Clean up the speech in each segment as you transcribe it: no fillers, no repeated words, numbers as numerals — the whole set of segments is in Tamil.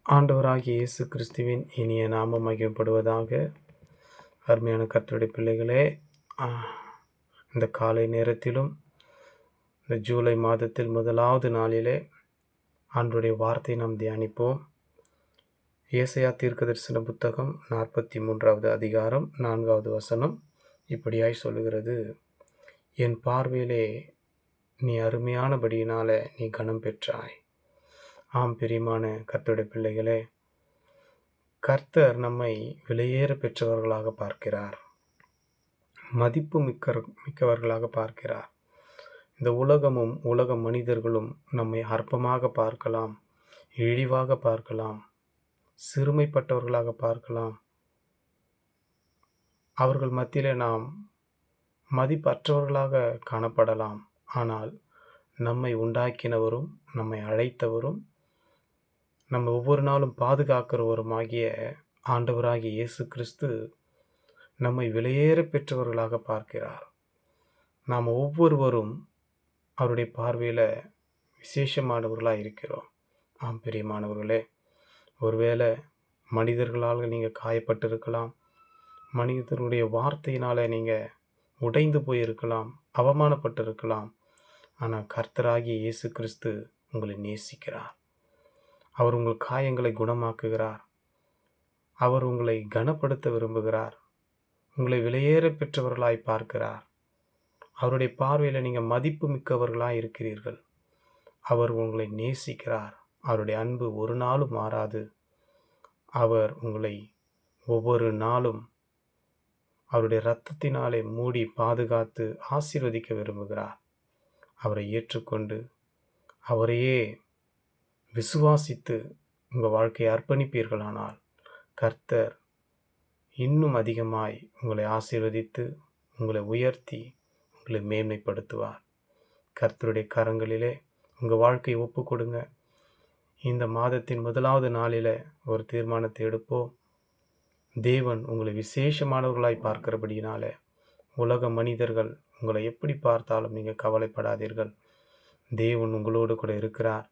ஆண்டவராகிய இயேசு கிறிஸ்துவின் இனிய நாமம் மகிமைப்படுவதாக. அருமையான கர்த்தருடைய பிள்ளைகளே, இந்த காலை நேரத்திலும் இந்த ஜூலை மாதத்தில் முதலாவது நாளிலே ஆண்டவருடைய வார்த்தையை நாம் தியானிப்போம். ஏசாயா தீர்க்கதரிசன புத்தகம் 43வது அதிகாரம் 4வது வசனம் இப்படியாய் சொல்லுகிறது: என் பார்வையிலே நீ அருமையானபடியினால நீ கனம் பெற்றாய். ஆம், பிரியமான கர்த்தருடைய பிள்ளைகளே, கர்த்தர் நம்மை விலையேற பெற்றவர்களாக பார்க்கிறார், மதிப்பு மிக்கவர்களாக பார்க்கிறார். இந்த உலகமும் உலக மனிதர்களும் நம்மை அற்பமாக பார்க்கலாம், இழிவாக பார்க்கலாம், சிறுமைப்பட்டவர்களாக பார்க்கலாம். அவர்கள் மத்தியிலே நாம் மதிப்பற்றவர்களாக காணப்படலாம். ஆனால் நம்மை உண்டாக்கினவரும் நம்மை அழைத்தவரும் நம்ம ஒவ்வொரு நாளும் பாதுகாக்கிறவருமாகிய ஆண்டவராகிய இயேசு கிறிஸ்து நம்மை விலையேற பெற்றவர்களாக பார்க்கிறார். நாம் ஒவ்வொருவரும் அவருடைய பார்வையில் விசேஷமானவர்களாக இருக்கிறோம். ஆம், பிரியமானவர்களே, ஒருவேளை மனிதர்களால் நீங்கள் காயப்பட்டிருக்கலாம், மனிதர்களுடைய வார்த்தையினால் நீங்கள் உடைந்து போயிருக்கலாம், அவமானப்பட்டிருக்கலாம். ஆனால் கர்த்தராகிய இயேசு கிறிஸ்து உங்களை நேசிக்கிறார். அவர் உங்கள் காயங்களை குணமாக்குகிறார். அவர் உங்களை கனப்படுத்த விரும்புகிறார். உங்களை விலையேற பெற்றவர்களாய் பார்க்கிறார். அவருடைய பார்வையில் நீங்கள் மதிப்பு மிக்கவர்களாய் இருக்கிறீர்கள். அவர் உங்களை நேசிக்கிறார். அவருடைய அன்பு ஒரு நாளும் மாறாது. அவர் உங்களை ஒவ்வொரு நாளும் அவருடைய இரத்தத்தினாலே மூடி பாதுகாத்து ஆசீர்வதிக்க விரும்புகிறார். அவரை ஏற்றுக்கொண்டு அவரையே விசுவாசித்து உங்கள் வாழ்க்கையை அர்ப்பணிப்பீர்களானால் கர்த்தர் இன்னும் அதிகமாய் உங்களை ஆசீர்வதித்து உங்களை உயர்த்தி உங்களை மேன்மைப்படுத்துவார். கர்த்தருடைய கரங்களிலே உங்கள் வாழ்க்கையை ஒப்பு கொடுங்க. இந்த மாதத்தின் முதலாவது நாளில் ஒரு தீர்மானத்தை எடுப்போம். தேவன் உங்களை விசேஷமானவர்களாய் பார்க்கிறபடினால உலக மனிதர்கள் உங்களை எப்படி பார்த்தாலும் நீங்கள் கவலைப்படாதீர்கள். தேவன் உங்களோடு கூட இருக்கிறார்,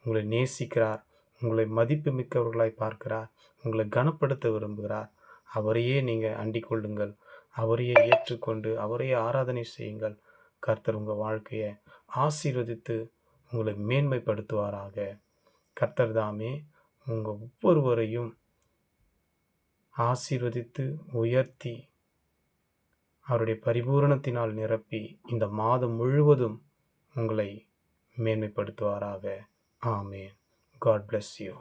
உங்களை நேசிக்கிறார், உங்களை மதிப்பு மிக்கவர்களாய் பார்க்கிறார், உங்களை கனப்படுத்த விரும்புகிறார். அவரையே நீங்கள் அண்டிக் கொள்ளுங்கள், அவரையே ஏற்றுக்கொண்டு அவரையே ஆராதனை செய்யுங்கள். கர்த்தர் உங்கள் வாழ்க்கையை ஆசீர்வதித்து உங்களை மேன்மைப்படுத்துவாராக. கர்த்தர் தாமே உங்கள் ஒவ்வொருவரையும் ஆசீர்வதித்து உயர்த்தி அவருடைய பரிபூரணத்தினால் நிரப்பி இந்த மாதம் முழுவதும் உங்களை மேன்மைப்படுத்துவாராக. ஆமென். God bless you.